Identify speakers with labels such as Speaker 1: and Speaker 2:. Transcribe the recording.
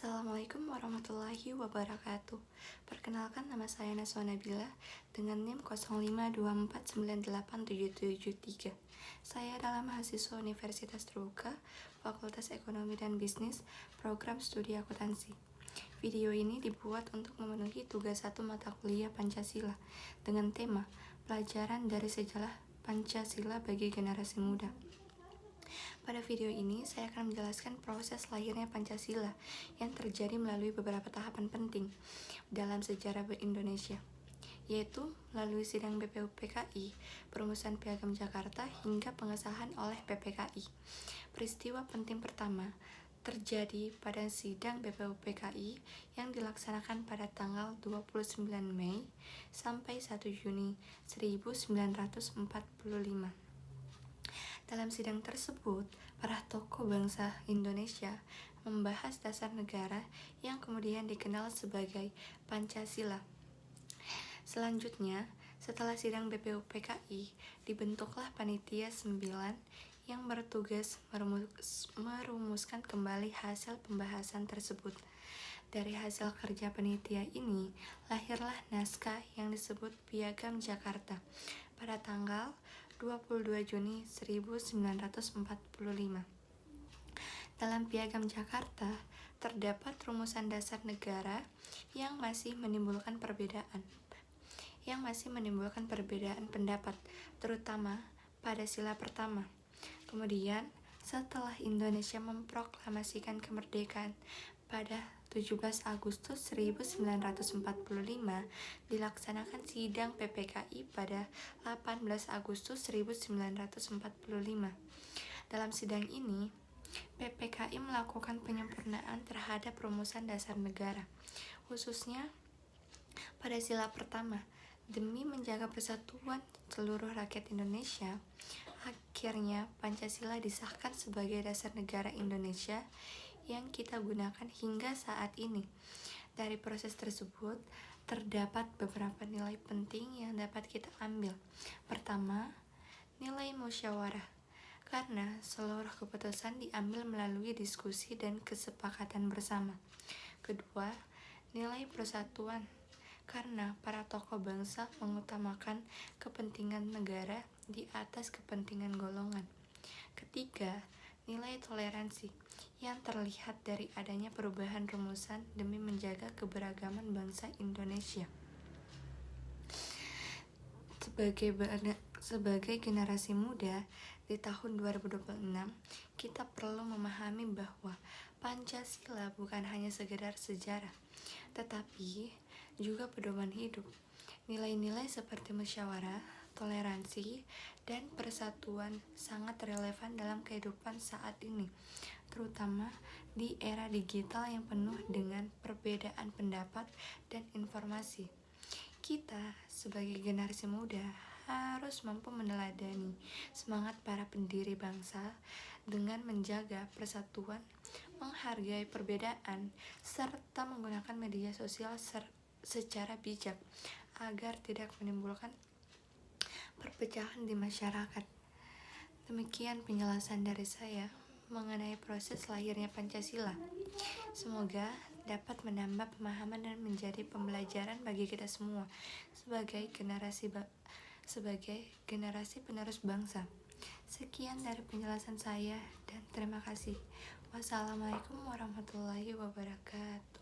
Speaker 1: Assalamualaikum warahmatullahi wabarakatuh. Perkenalkan, nama saya Naswa Nabila dengan NIM 0524987773. Saya adalah mahasiswa Universitas Terbuka, Fakultas Ekonomi dan Bisnis, Program Studi Akuntansi. Video ini dibuat untuk memenuhi tugas 1 mata kuliah Pancasila dengan tema Pelajaran dari Sejarah Pancasila bagi Generasi Muda. Pada video ini, saya akan menjelaskan proses lahirnya Pancasila yang terjadi melalui beberapa tahapan penting dalam sejarah Indonesia, yaitu melalui sidang BPUPKI, perumusan Piagam Jakarta, hingga pengesahan oleh PPKI. Peristiwa penting pertama terjadi pada sidang BPUPKI yang dilaksanakan pada tanggal 29 Mei sampai 1 Juni 1945. Dalam sidang tersebut, para tokoh bangsa Indonesia membahas dasar negara yang kemudian dikenal sebagai Pancasila. Selanjutnya, setelah sidang BPUPKI, dibentuklah Panitia 9 yang bertugas merumuskan kembali hasil pembahasan tersebut. Dari hasil kerja panitia ini, lahirlah naskah yang disebut Piagam Jakarta pada tanggal 22 Juni 1945. Dalam Piagam Jakarta, terdapat rumusan dasar negara yang masih menimbulkan perbedaan pendapat, terutama pada sila pertama. Kemudian, setelah Indonesia memproklamasikan kemerdekaan pada 17 Agustus 1945, dilaksanakan sidang PPKI pada 18 Agustus 1945. Dalam sidang ini, PPKI melakukan penyempurnaan terhadap rumusan dasar negara, khususnya pada sila pertama. Demi menjaga persatuan seluruh rakyat Indonesia, akhirnya Pancasila disahkan sebagai dasar negara Indonesia yang kita gunakan hingga saat ini. Dari proses tersebut, terdapat beberapa nilai penting yang dapat kita ambil. Pertama, nilai musyawarah, karena seluruh keputusan diambil melalui diskusi dan kesepakatan bersama. Kedua, nilai persatuan, karena para tokoh bangsa mengutamakan kepentingan negara di atas kepentingan golongan. Ketiga, nilai toleransi yang terlihat dari adanya perubahan rumusan demi menjaga keberagaman bangsa Indonesia. Sebagai generasi muda di tahun 2026, kita perlu memahami bahwa Pancasila bukan hanya sekedar sejarah, tetapi juga pedoman hidup. Nilai-nilai seperti musyawarah, toleransi, dan persatuan sangat relevan dalam kehidupan saat ini, terutama di era digital yang penuh dengan perbedaan pendapat dan informasi. Kita sebagai generasi muda harus mampu meneladani semangat para pendiri bangsa dengan menjaga persatuan, menghargai perbedaan, serta menggunakan media sosial secara bijak agar tidak menimbulkan perpecahan di masyarakat. Demikian penjelasan dari saya mengenai proses lahirnya Pancasila. Semoga dapat menambah pemahaman dan menjadi pembelajaran bagi kita semua sebagai generasi penerus bangsa. Sekian dari penjelasan saya dan terima kasih. Wassalamualaikum warahmatullahi wabarakatuh.